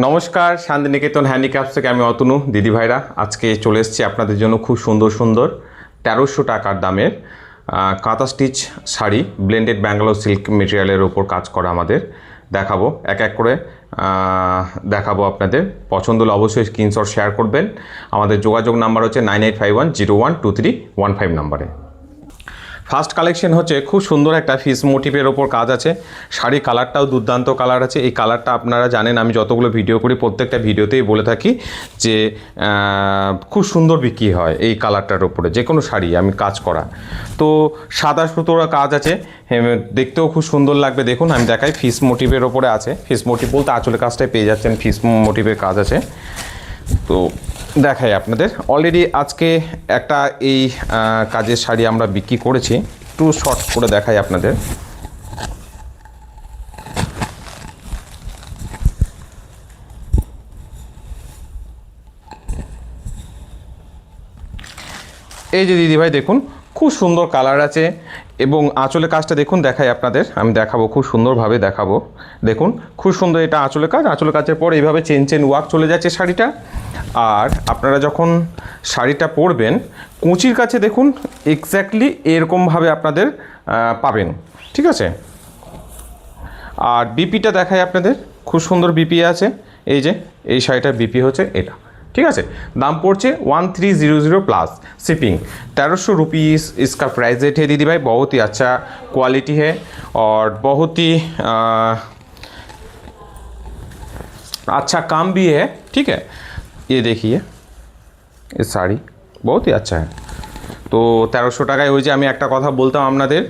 নমস্কার, শান্তিনিকেতন হ্যান্ডিক্রাফটস থেকে আমি অতনু। দিদি ভাইরা, আজকে চলে এসেছি আপনাদের জন্য খুব সুন্দর সুন্দর 1300 টাকার দামের kantha stitch sari, blended Bangalore silk মেটেরিয়ালের ওপর কাজ করা আমাদের দেখাবো। এক এক করে দেখাবো আপনাদের। পছন্দ হলে অবশ্যই স্ক্রিনশট শেয়ার করবেন। আমাদের যোগাযোগ নাম্বার হচ্ছে 9851012315 নাম্বারে। ফার্স্ট কালেকশন হচ্ছে খুব সুন্দর একটা ফিস মোটিভের ওপর কাজ আছে। শাড়ি কালারটাও দুর্দান্ত কালার আছে। এই কালারটা আপনারা জানেন, আমি যতগুলো ভিডিও করি প্রত্যেকটা ভিডিওতেই বলে থাকি যে খুব সুন্দর বিক্রি হয় এই কালারটার ওপরে যে কোনো শাড়ি আমি কাজ করা। তো সাদা সুতোর কাজ আছে, দেখতেও খুব সুন্দর লাগবে। দেখুন আমি দেখাই, ফিস মোটিভের ওপরে আছে। ফিস মোটিভ বলতে আঁচলের কাজটাই পেয়ে যাচ্ছেন, ফিস মোটিভের কাজ আছে। তো দেখাই আপনাদের, অলরেডি আজকে একটা এই কাজের শাড়ি আমরা বিক্রি করেছি। একটু শর্ট করে দেখাই আপনাদের। এই যে দিদিভাই দেখুন, খুব সুন্দর কালার আছে এবং আঁচলের কাজটা দেখুন, দেখাই আপনাদের, আমি দেখাবো খুব সুন্দরভাবে দেখাবো। দেখুন খুব সুন্দর এটা আঁচলের কাজ। আঁচলের কাজের পর এইভাবে চেন চেন ওয়ার্ক চলে যাচ্ছে শাড়িটা। আর আপনারা যখন শাড়িটা পরবেন, কুঁচির কাছে দেখুন এক্স্যাক্টলি এরকমভাবে আপনাদের পাবেন, ঠিক আছে। আর বিপিটা দেখাই আপনাদের, খুব সুন্দর বিপি আছে। এই যে এই শাড়িটার বিপি হচ্ছে এটা, ঠিক আছে। दाम पड़ছে 1300 प्लस शिपिंग। 1300 रुपीज़ इसका प्राइस रेट है दीदी भाई। बहुत ही अच्छा क्वालिटी है और बहुत ही अच्छा काम भी है, ठीक है। ये देखिए ये শাড়ি बहुत ही अच्छा है। তো 1300 টাকায় ওই যে আমি একটা কথা বলতাম আপনাদের,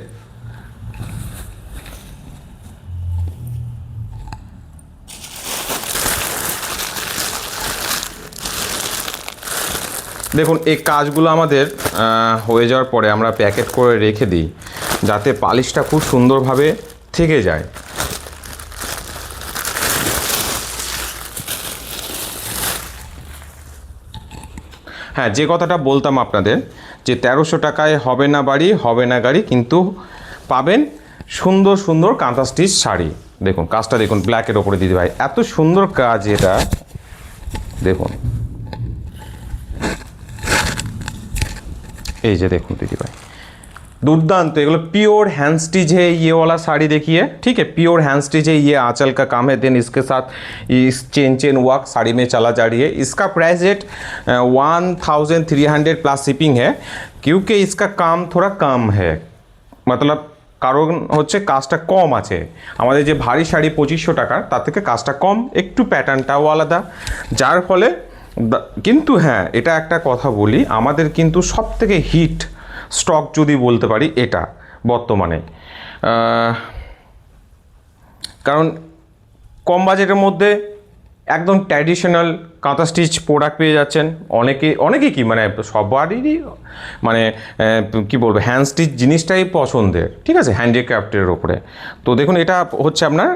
দেখুন এই কাজগুলো আমাদের হয়ে যাওয়ার পরে আমরা প্যাকেট করে রেখে দিই যাতে পালিশটা খুব সুন্দরভাবে থেকে যায়। হ্যাঁ, যে কথাটা বলতাম আপনাদের যে 1300 টাকায় হবে না বাড়ি, হবে না গাড়ি, কিন্তু পাবেন সুন্দর সুন্দর কাঁথা স্টিচ শাড়ি। দেখুন কাজটা দেখুন, ব্ল্যাকের ওপরে দিদি ভাই, এত সুন্দর কাজ এটা দেখুন। এই যে देखो दीदी भाई, दुर्दांत। एगुलो प्योर हैंड स्टिच है ये वाला साड़ी, देखिए, ठीक है। प्योर हैंड स्टिच है, ये आंचल का काम है। देन इसके साथ इस चेन चेन वर्क साड़ी में चला जा रही है। इसका प्राइस रेट 1300 प्लस शिपिंग है, क्योंकि इसका काम थोड़ा कम है। मतलब কারণ হচ্ছে কাজটা কম আছে। আমাদের যে ভারী শাড়ি 2500 টাকার, তার থেকে কাজটা কম, একটু প্যাটার্নটাও আলাদা, যার ফলে। কিন্তু হ্যাঁ, এটা একটা কথা বলি, আমাদের কিন্তু সবথেকে হিট স্টক যদি বলতে পারি এটা বর্তমানে, কারণ কম বাজেটের মধ্যে একদম ট্র্যাডিশনাল কাঁথা স্টিচ প্রোডাক্ট পেয়ে যাচ্ছেন। অনেকে কি মানে সবারই মানে কি বলবো, হ্যান্ড স্টিচ জিনিসটাই পছন্দের, ঠিক আছে, হ্যান্ডিক্রাফটের ওপরে। তো দেখুন এটা হচ্ছে আপনার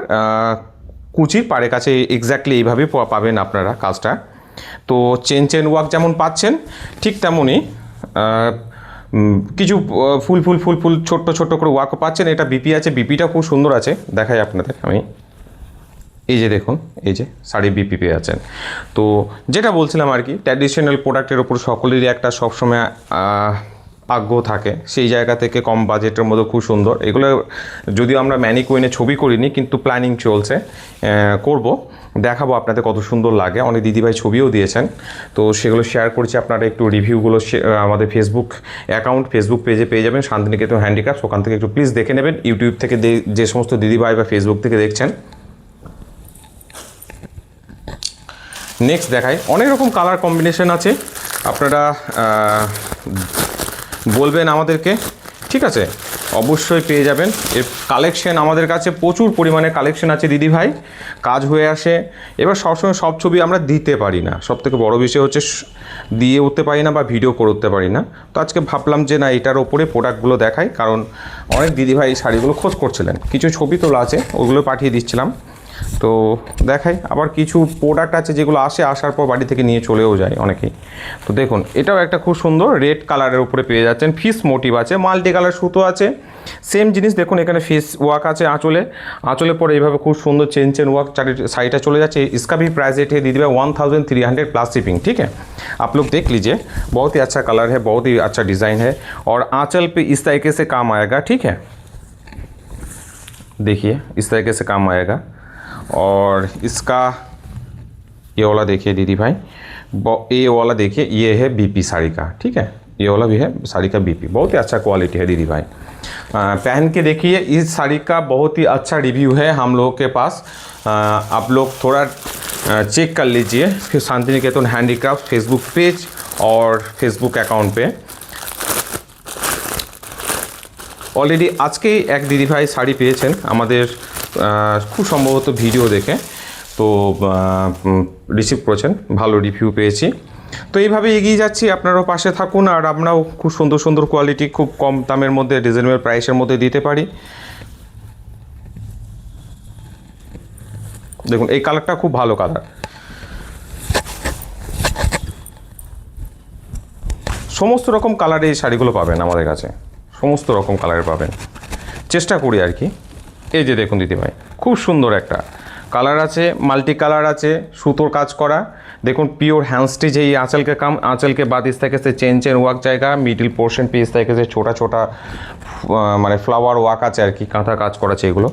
কুচির পাড়ের কাছে এক্স্যাক্টলি এইভাবে পাবেন আপনারা কাজটা। তো চেন চেন ওয়ার্ক যেমন পাচ্ছেন, ঠিক তেমনই কিছু ফুল ফুল ফুল ফুল ছোট্ট ছোট্ট করে ওয়ার্কও পাচ্ছেন। এটা বিপি আছে, বিপিটা খুব সুন্দর আছে, দেখাই আপনাদের আমি। এই যে দেখুন, এই যে শাড়ি বিপি পেয়ে আছেন। তো যেটা বলছিলাম আর কি, ট্র্যাডিশনাল প্রোডাক্টের ওপর সকলেরই একটা সবসময় আগ্রহ থাকে। সেই জায়গা থেকে কম বাজেটের মধ্যে খুব সুন্দর এগুলো, যদিও আমরা ম্যানিকুইনে ছবি করিনি, কিন্তু প্ল্যানিং চলছে, করব, দেখাবো আপনাদের কত সুন্দর লাগে। অনেক দিদিভাই ছবিও দিয়েছেন, তো সেগুলো শেয়ার করছি। আপনারা একটু রিভিউগুলো আমাদের ফেসবুক অ্যাকাউন্ট, ফেসবুক পেজে পেয়ে যাবেন, শান্তিনিকেতন হ্যান্ডিক্রাফটস। ওখান থেকে একটু প্লিজ দেখে নেবেন। ইউটিউব থেকে যে সমস্ত দিদিভাই বা ফেসবুক থেকে দেখছেন। নেক্সট দেখাই, অনেক রকম কালার কম্বিনেশন আছে, আপনারা বলবেন আমাদেরকে, ঠিক আছে, অবশ্যই পেয়ে যাবেন। এর কালেকশন আমাদের কাছে প্রচুর পরিমাণে কালেকশন আছে দিদি ভাই, কাজ হয়ে আসে। এবার সবসময় সব ছবি আমরা দিতে পারি না, সব থেকে বড় বিষয় হচ্ছে দিয়ে উঠতে পারি না বা ভিডিও করে উঠতে পারি না। তো আজকে ভাবলাম যে না, এটার ওপরে প্রোডাক্টগুলো দেখাই, কারণ অনেক দিদি ভাই এই শাড়িগুলো খোঁজ করছিলেন। কিছু ছবি তোলা আছে, ওগুলো পাঠিয়ে দিচ্ছিলাম। তো দেখাই আবার কিছু প্রোডাক্ট আছে যেগুলো আসার পর বাড়ি থেকে নিয়ে চলেও যায় অনেকেই। তো দেখুন এটাও একটা খুব সুন্দর রেড কালারের উপরে পেয়ে যাচ্ছেন, ফিস মোটিভ আছে, মাল্টি কালার সুতো আছে, সেম জিনিস দেখুন এখানে ফিস ওয়ার্ক আছে আঁচলে পরে এইভাবে খুব সুন্দর চেন ওয়ার্ক साइडটা चले जाচ্ছে। इसका भी प्राइस रेट है दीदी भाई 1300 प्लस शिपिंग। ठीक है, आप लोग देख लीजिए, बहुत ही अच्छा कलर है, बहुत ही अच्छा डिज़ाइन है और आंचल पे इस तरीके से काम आएगा। ठीक है, देखिए इस तरीके से काम आएगा और इसका ये वाला देखिए दीदी भाई, ये वाला देखिए, ये है बीपी साड़ी का। ठीक है, ये वाला भी है साड़ी का बीपी, बहुत ही अच्छा क्वालिटी है दीदी भाई। पहन के देखिए, इस साड़ी का बहुत ही अच्छा रिव्यू है हम लोगों के पास, आप लोग थोड़ा चेक कर लीजिए फिर शांतिनिकेतन हैंडीक्राफ्ट फेसबुक पेज और फेसबुक अकाउंट पे। অলরেডি আজকেই এক দিদিভাই শাড়ি পেয়েছেন আমাদের খুব সম্ভবত ভিডিও দেখে, তো রিসিভ করেছেন, ভালো রিভিউ পেয়েছি। তো এইভাবে এগিয়ে যাচ্ছি, আপনারাও পাশে থাকুন আর আমরাও খুব সুন্দর সুন্দর কোয়ালিটি খুব কম দামের মধ্যে রিজনেবল প্রাইসের মধ্যে দিতে পারি। দেখুন এই কালারটা খুব ভালো কালার, সমস্ত রকম কালারে এই শাড়িগুলো পাবেন আমাদের কাছে, সমস্ত রকম কালারের পাবেন, চেষ্টা করি আর কি। এই যে দেখুন দিদিভাই খুব সুন্দর একটা কালার আছে, মাল্টি কালার আছে, সুতোর কাজ করা, देखो प्योर हैंड स्टिच है ये आंचल का काम। आंचल के बाद इस तरीके से चेन वर्क जाएगा, मिडिल पोर्शन पे इस तरीके से छोटा छोटा মানে ফ্লাওয়ার ওয়ার্ক আছে আর কি, কাঁথা কাজ করা আছে এগুলো।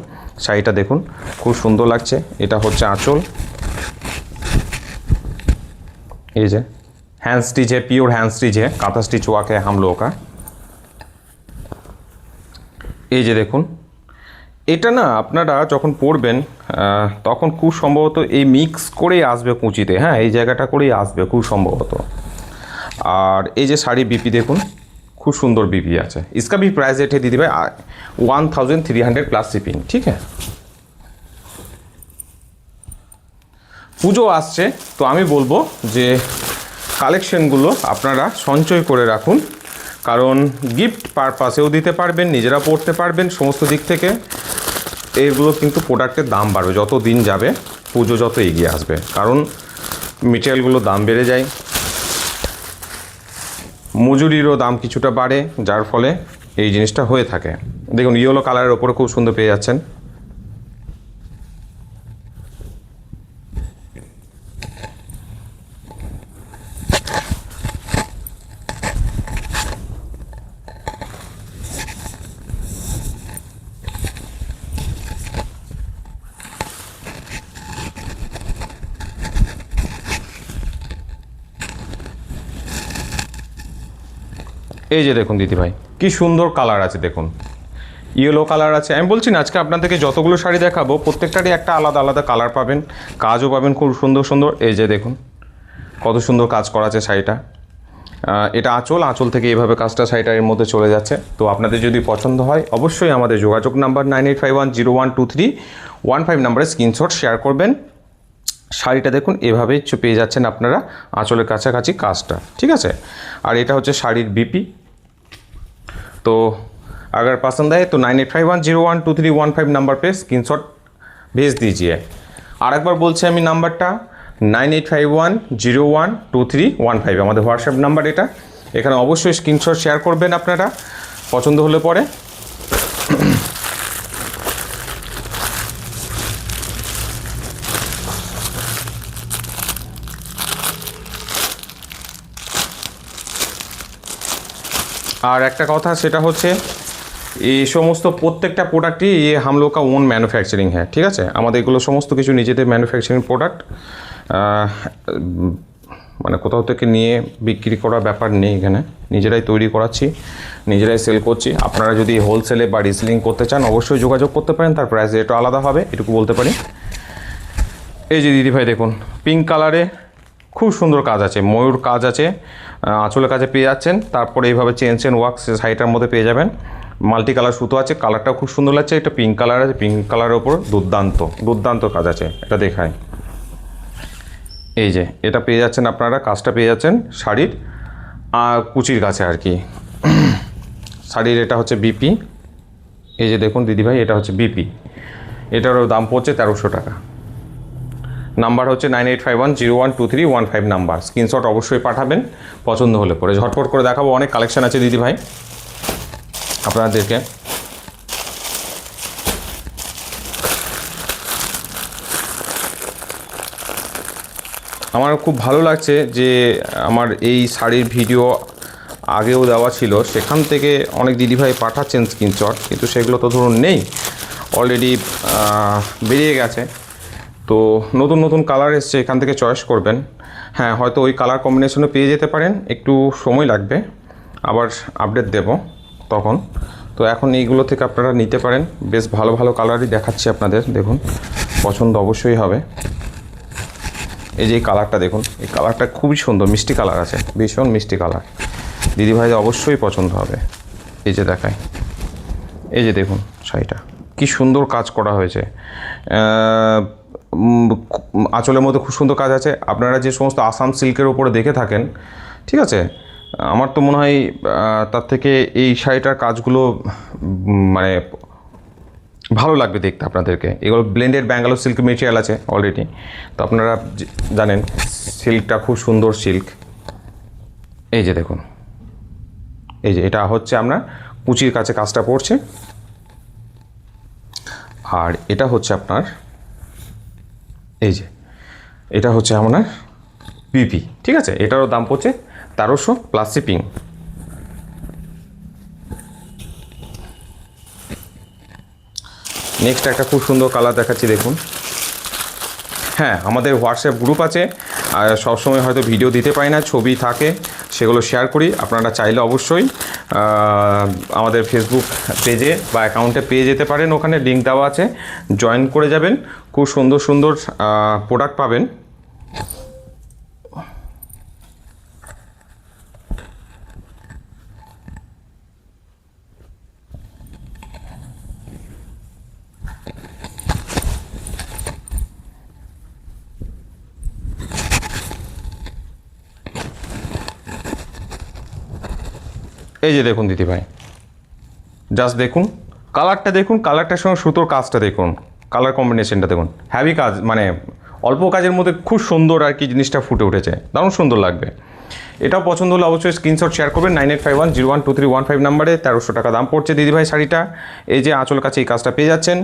শাড়িটা দেখুন খুব সুন্দর লাগছে, এটা হচ্ছে আঁচল, ये जो हैंड स्टिच है, प्योर हैंड स्टिच है, कांथा स्टिच वर्क है हम लोगों का। ये जो देखুন এটা না আপনারা যখন পরবেন তখন খুব সম্ভবত এই মিক্স করেই আসবে কুচিতে, হ্যাঁ এই জায়গাটা করেই আসবে খুব সম্ভবত। আর এই যে শাড়ি বিপি দেখুন খুব সুন্দর বিপি আছে, इसका भी प्राइस रेट है दीदी भाई 1300 प्लस शिपिंग। ठीक है, পুজো আসছে তো আমি বলবো যে কালেকশনগুলো আপনারা সঞ্চয় করে রাখুন, কারণ গিফট পারপাসেও দিতে পারবেন, নিজেরা পড়তে পারবেন, সমস্ত দিক থেকে এগুলো কিন্তু প্রোডাক্টের দাম বাড়বে যত দিন যাবে, পুজো যত এগিয়ে আসবে, কারণ মেটেরিয়ালগুলো দাম বেড়ে যায়, মজুরিরও দাম কিছুটা বাড়ে, যার ফলে এই জিনিসটা হয়ে থাকে। দেখুন ইয়েলো কালারের ওপরে খুব সুন্দর পেয়ে যাচ্ছেন। এই যে দেখুন দিদি ভাই কি সুন্দর কালার আছে, দেখুন ইয়েলো কালার আছে। আমি বলছি না আজকে আপনাদেরকে যতগুলো শাড়ি দেখাবো প্রত্যেকটারই একটা আলাদা আলাদা কালার পাবেন, কাজও পাবেন খুব সুন্দর সুন্দর। এই যে দেখুন কত সুন্দর কাজ করা আছে শাড়িটা, এটা আঁচল থেকে এইভাবে কাজটা শাড়িটার এর মধ্যে চলে যাচ্ছে। তো আপনাদের যদি পছন্দ হয় অবশ্যই আমাদের যোগাযোগ নাম্বার 9851012315 নাম্বারে স্ক্রিনশট শেয়ার করবেন। শাড়িটা দেখুন এভাবেই পেয়ে যাচ্ছেন আপনারা আঁচলের কাছাকাছি কাজটা, ঠিক আছে। আর এটা হচ্ছে শাড়ির বিপি। तो अगर पसंद आए तो 9851012315 नंबर पे स्क्रीनशॉट भेज दीजिए। और एक बार बोलছি আমি নাম্বারটা 9851012315 আমাদের হোয়াটসঅ্যাপ নাম্বার এটা, এখানে অবশ্যই স্ক্রিনশট শেয়ার করবেন আপনারা পছন্দ হলে পরে। और एक कथा सेटा होच्छे ये समस्त प्रत्येकटा प्रोडक्ट ये हम लोग का ओन मैन्युफैक्चारिंग है, ठीक है। हमारे एगुलो समस्त किछु निजेदेर मैन्युफैक्चारिंग प्रोडक्ट, মানে কোথাও থেকে নিয়ে বিক্রি করার ব্যাপার নেই, এখানে নিজেরাই তৈরি করাচ্ছি, নিজেরাই সেল করছি। আপনারা যদি হোলসেলে বা রিসেলিং করতে চান অবশ্যই যোগাযোগ করতে পারেন, তার প্রাইস রেটও আলাদা হবে, এটুকু বলতে পারি। এই যে দিদি ভাই দেখুন পিঙ্ক কালারে খুব সুন্দর কাজ আছে, ময়ূর কাজ আছে, আঁচলের কাজে পেয়ে যাচ্ছেন। তারপরে এইভাবে চেন ওয়ার্ক শাড়িটার মধ্যে পেয়ে যাবেন, মাল্টি কালার সুতো আছে, কালারটাও খুব সুন্দর লাগছে। এটা পিঙ্ক কালার আছে, পিঙ্ক কালারের ওপর দুর্দান্ত কাজ আছে, এটা দেখায়। এই যে এটা পেয়ে যাচ্ছেন আপনারা, কাজটা পেয়ে যাচ্ছেন শাড়ির কুচির কাছে আর কি। শাড়ির এটা হচ্ছে বিপি, এই যে দেখুন দিদিভাই এটা হচ্ছে বিপি, এটারও দাম পড়ছে 1300 টাকা। নাম্বার হচ্ছে 9851012315 নাম্বার। স্ক্রিনশট অবশ্যই পাঠাবেন পছন্দ হলে পরে। ঝটপট করে দেখাবো, অনেক কালেকশন আছে দিদিভাই আপনাদেরকে। আমার খুব ভালো লাগছে যে আমার এই শাড়ির ভিডিও আগেও দেওয়া ছিল, সেখান থেকে অনেক দিদিভাই পাঠাচ্ছেন স্ক্রিনশট, কিন্তু সেগুলো তো ধরুন নেই, অলরেডি বেরিয়ে গেছে। তো নতুন নতুন কালার এসছে, এখান থেকে চয়েস করবেন। হ্যাঁ, হয়তো ওই কালার কম্বিনেশনও পেয়ে যেতে পারেন, একটু সময় লাগবে, আবার আপডেট দেব তখন। তো এখন এইগুলো থেকে আপনারা নিতে পারেন, বেশ ভালো ভালো কালারই দেখাচ্ছি আপনাদের, দেখুন পছন্দ অবশ্যই হবে। এই যে এই কালারটা দেখুন, এই কালারটা খুবই সুন্দর, মিষ্টি কালার আছে, ভীষণ মিষ্টি কালার, দিদিভাইদের অবশ্যই পছন্দ হবে। এই যে দেখায়, এই যে দেখুন শাড়িটা কি সুন্দর কাজ করা হয়েছে, আঁচলের মধ্যে খুব সুন্দর কাজ আছে। আপনারা যে সমস্ত আসাম সিল্কের উপরে দেখে থাকেন, ঠিক আছে, আমার তো মনে হয় তার থেকে এই শাড়িটার কাজগুলো মানে ভালো লাগবে দেখতে আপনাদেরকে। এগুলো ব্লেন্ডেড ব্যাঙ্গালোর সিল্ক মেটেরিয়াল আছে অলরেডি, তো আপনারা জানেন সিল্কটা খুব সুন্দর সিল্ক। এই যে দেখুন, এই যে এটা হচ্ছে আপনার কুচির কাছে কাজটা পড়ছে, আর এটা হচ্ছে আপনার এই যে এটা হচ্ছে আপনার পিপি, ঠিক আছে। এটারও দাম পড়ছে 1300 প্লাস শিপিং। নেক্সট একটা খুব সুন্দর কালার দেখাচ্ছি, দেখুন। হ্যাঁ, আমাদের হোয়াটসঅ্যাপ গ্রুপ আছে, আর সবসময় হয়তো ভিডিও দিতে পারি না, ছবি থাকে, সেগুলো শেয়ার করি। আপনারা চাইলে অবশ্যই আমাদের ফেসবুক পেজে বা অ্যাকাউন্টে পেয়ে যেতে পারেন, ওখানে লিঙ্ক দেওয়া আছে, জয়েন করে যাবেন, খুব সুন্দর সুন্দর প্রোডাক্ট পাবেন। এই যে দেখুন দিদিভাই, জাস্ট দেখুন কালারটা, দেখুন কালারটার সঙ্গে সুতোর কাজটা দেখুন, কালার কম্বিনেশনটা দেখুন, হ্যাভি কাজ, মানে অল্প কাজের মধ্যে খুব সুন্দর আর কি জিনিসটা ফুটে উঠেছে, দারুণ সুন্দর লাগবে। এটাও পছন্দ হলে অবশ্যই স্ক্রিনশট শেয়ার করবেন 9851012315 নাম্বারে। 1300 টাকা দাম পড়ছে দিদিভাই শাড়িটা। এই যে আঁচল কাছে এই কাজটা পেয়ে যাচ্ছেন।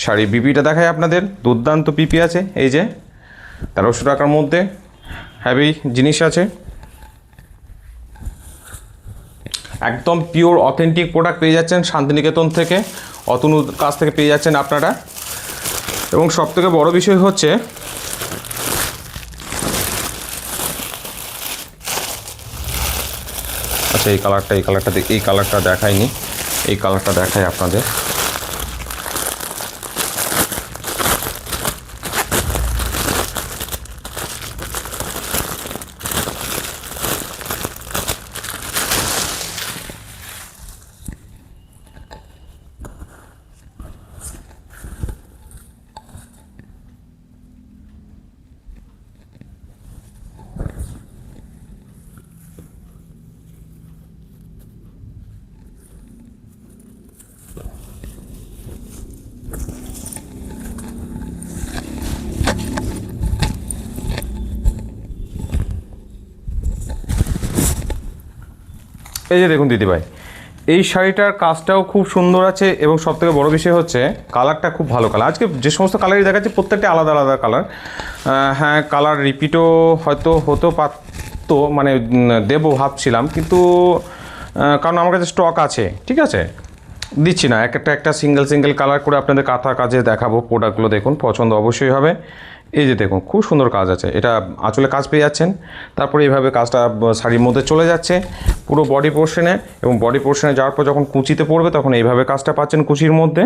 শাড়ির বিপিটা দেখায় আপনাদের, দুর্দান্ত পিপি আছে, এই যে 1300 টাকার মধ্যে হ্যাভি জিনিস আছে, একদম পিওর অথেন্টিক প্রোডাক্ট পেয়ে যাচ্ছেন শান্তিনিকেতন থেকে, অতনুর কাছ থেকে পেয়ে যাচ্ছেন আপনারা। এবং সবথেকে বড় বিষয় হচ্ছে আচ্ছা এই কালারটা দেখায়নি, এই কালারটা দেখায় আপনাদের। এই যে দেখুন দিদিভাই, এই শাড়িটার কাজটাও খুব সুন্দর আছে, এবং সবথেকে বড় বিষয় হচ্ছে কালারটা খুব ভালো কালার। আজকে যে সমস্ত কালারই দেখাচ্ছি প্রত্যেকটা আলাদা আলাদা কালার। হ্যাঁ, কালার রিপিটও হয়তো হতেও পারতো, মানে দেবো ভাবছিলাম, কিন্তু কারণ আমার কাছে স্টক আছে, ঠিক আছে, দিচ্ছি না। একটা সিঙ্গেল কালার করে আপনাদের কাঁথা কাজে দেখাবো। প্রোডাক্টগুলো দেখুন, পছন্দ অবশ্যই হবে। এই যে দেখুন খুব সুন্দর কাজ আছে, এটা আঁচলে কাজ পেয়ে যাচ্ছেন, তারপরে এইভাবে কাজটা শাড়ির মধ্যে চলে যাচ্ছে পুরো বডি পোর্শনে, এবং বডি পোর্শনে যাওয়ার পর যখন কুচিতে পড়বে তখন এইভাবে কাজটা পাচ্ছেন কুচির মধ্যে।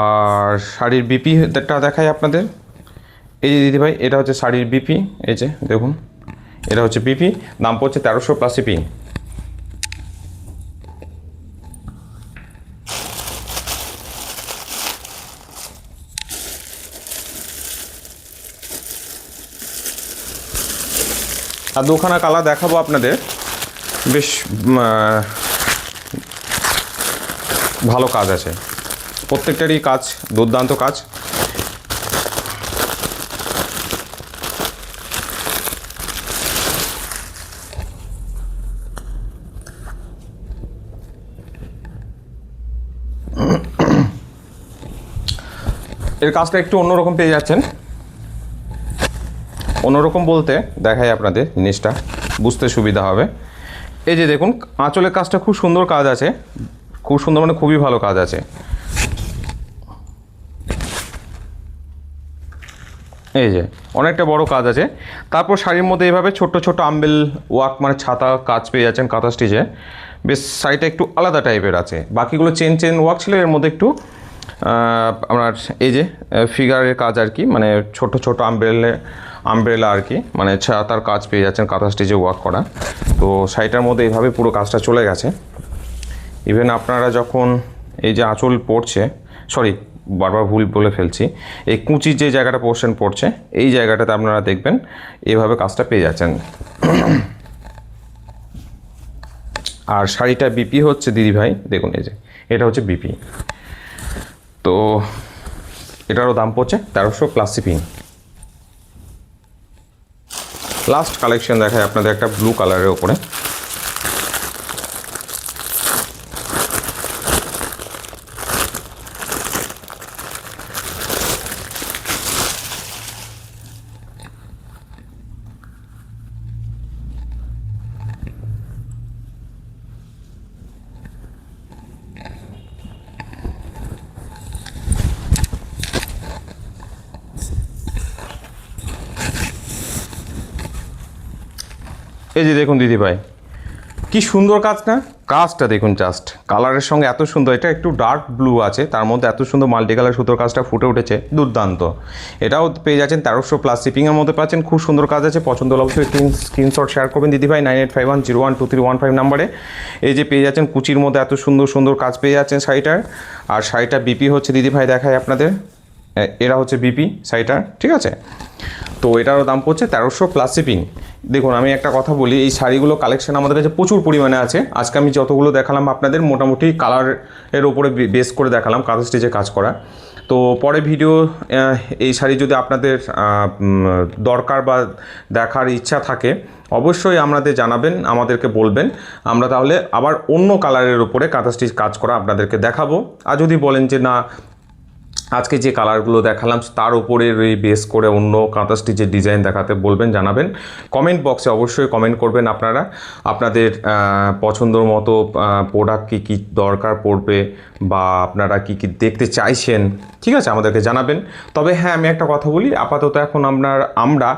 আর শাড়ির বিপিটা দেখাই আপনাদের। এই যে দিদিভাই, এটা হচ্ছে শাড়ির বিপি, এই যে দেখুন এটা হচ্ছে বিপি, দাম পড়ছে 1300 প্লাস শিপিং। আর দুখানা কালার দেখাবো আপনাদের, বেশ ভালো কাজ আছে, প্রত্যেকটারই কাজ দুর্দান্ত কাজ। এর কাজটা একটু অন্যরকম পেয়ে যাচ্ছেন। অন্যরকম বলতে দেখাই আপনাদের, জিনিসটা বুঝতে সুবিধা হবে। এই যে দেখুন, আঁচলের কাজটা খুব সুন্দর কাজ আছে, খুব সুন্দর মানে খুবই ভালো কাজ আছে। এই যে অনেকটা বড় কাজ আছে। তারপর শাড়ির মধ্যে এইভাবে ছোট্ট ছোট আম্বেল ওয়ার্ক মানে ছাতা কাজ পেয়ে যাচ্ছেন কাঁথা স্টিচে। বেশ শাড়িটা একটু আলাদা টাইপের আছে, বাকিগুলো চেন চেন ওয়ার্ক ছিল, এর মধ্যে একটু আপনার এই যে ফিগারের কাজ আর কি, মানে ছোট ছোট আমব্রেলা আর কি, মানে ছাতার কাজ পেয়ে যাচ্ছেন কাঁথা স্টিচে ওয়ার্ক করা। তো শাড়িটার মধ্যে এইভাবে পুরো কাজটা চলে গেছে। ইভেন আপনারা যখন এই যে আঁচল পড়ছে, সরি বারবার ভুল বলে ফেলছি, এই কুঁচির যে জায়গাটা পোর্শন পড়ছে এই জায়গাটাতে আপনারা দেখবেন এভাবে কাজটা পেয়ে যাচ্ছেন। আর শাড়িটা বিপি হচ্ছে দিদিভাই দেখুন, এই যে এটা হচ্ছে বিপি। তো এটারও দাম পড়ছে 1300 প্লাস শিপিং। লাস্ট কালেকশন দেখায় আপনাদের একটা ব্লু কালারের ওপরে। এই যে দেখুন দিদিভাই, কি সুন্দর কাজ না? কাজটা দেখুন, জাস্ট কালারের সঙ্গে এত সুন্দর। এটা একটু ডার্ক ব্লু আছে, তার মধ্যে এত সুন্দর মাল্টি কালার সুতোর কাজটা ফুটে উঠেছে, দুর্দান্ত। এটাও পেয়ে যাচ্ছেন 1300 প্লাস শিপিংয়ের মধ্যে পাচ্ছেন। খুব সুন্দর কাজ আছে, পছন্দ হলে অবশ্যই স্ক্রিনশট শেয়ার করবেন দিদিভাই 9851012315 নাম্বারে। এই যে পেয়ে যাচ্ছেন কুচির মধ্যে এত সুন্দর সুন্দর কাজ পেয়ে যাচ্ছেন শাড়িটার। আর শাড়িটা বিপি হচ্ছে দিদিভাই দেখায় আপনাদের, এরা হচ্ছে বিপি শাড়িটার, ঠিক আছে। তো এটারও দাম পড়ছে 1300 প্লাস শিপিং। দেখুন আমি একটা কথা বলি, এই শাড়িগুলো কালেকশন আমাদের কাছে প্রচুর পরিমাণে আছে। আজকে আমি যতগুলো দেখালাম আপনাদের মোটামুটি কালারের ওপরে বেস করে দেখালাম, কাঁথা স্টিচে কাজ করা। তো পরে ভিডিও এই শাড়ি যদি আপনাদের দরকার বা দেখার ইচ্ছা থাকে অবশ্যই আমাদের জানাবেন, আমাদেরকে বলবেন, আমরা তাহলে আবার অন্য কালারের উপরে কাঁথা স্টিচ কাজ করা আপনাদেরকে দেখাবো। আর যদি বলেন যে না আজকে যে কালারগুলো দেখালাম তার উপরে বেস করে অন্য কাঁথা স্টিচের ডিজাইন দেখাতে বলবেন, জানাবেন। কমেন্ট বক্সে অবশ্যই কমেন্ট করবেন আপনারা, আপনাদের পছন্দর মতো প্রোডাক্ট কী কী দরকার পড়বে বা আপনারা কী কী দেখতে চাইছেন, ঠিক আছে, আমাদেরকে জানাবেন। তবে হ্যাঁ আমি একটা কথা বলি, আপাতত এখন আমরা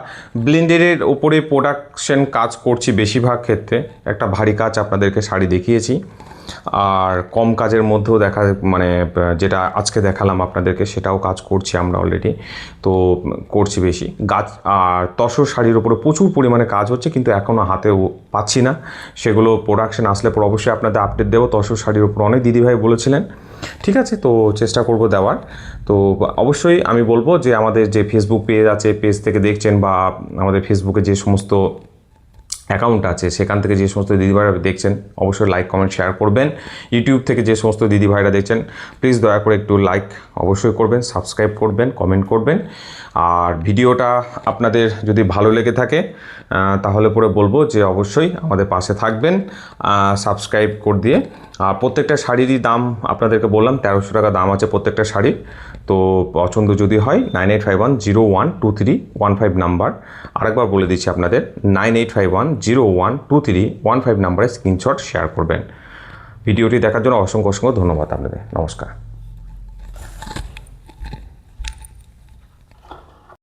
ব্লেন্ডারের ওপরে প্রোডাকশন কাজ করছি বেশিরভাগ ক্ষেত্রে। একটা ভারী কাজ আপনাদেরকে শাড়ি দেখিয়েছি, আর কম কাজের মধ্যেও মানে যেটা আজকে দেখালাম আপনাদেরকে সেটাও কাজ করছি আমরা অলরেডি, তো করছি বেশি গাছ। আর তসর শাড়ির উপরে প্রচুর পরিমাণে কাজ হচ্ছে, কিন্তু এখনও হাতেও পাচ্ছি না। সেগুলো প্রোডাকশন আসলে পর অবশ্যই আপনাদের আপডেট দেবো। তসর শাড়ির উপর অনেক দিদিভাই বলেছিলেন, ঠিক আছে, তো চেষ্টা করব দেওয়ার। তো অবশ্যই আমি বলবো যে আমাদের যে ফেসবুক পেজ আছে, পেজ থেকে দেখছেন বা আমাদের ফেসবুকে যে সমস্ত অ্যাকাউন্ট আছে সেখান থেকে যে সমস্ত দিদিভাইরা দেখছেন অবশ্যই লাইক কমেন্ট শেয়ার করবেন। ইউটিউব থেকে যে সমস্ত দিদিভাইরা দেখছেন প্লিজ দয়া করে একটু লাইক অবশ্যই করবেন, সাবস্ক্রাইব করবেন, কমেন্ট করবেন। আর ভিডিওটা আপনাদের যদি ভালো লেগে থাকে তাহলে পরে বলবো যে অবশ্যই আমাদের পাশে থাকবেন, সাবস্ক্রাইব করে দিয়ে। আর প্রত্যেকটা শাড়িরই দাম আপনাদেরকে বললাম 1300 টাকা দাম আছে প্রত্যেকটা শাড়ির। তো পছন্দ যদি হয় 9851012315 নাম্বার, আরেকবার বলে দিচ্ছি আপনাদের 9851012315 নাম্বারে স্ক্রিনশট শেয়ার করবেন। ভিডিওটি দেখার জন্য অসংখ্য অসংখ্য ধন্যবাদ আপনাদের। নমস্কার।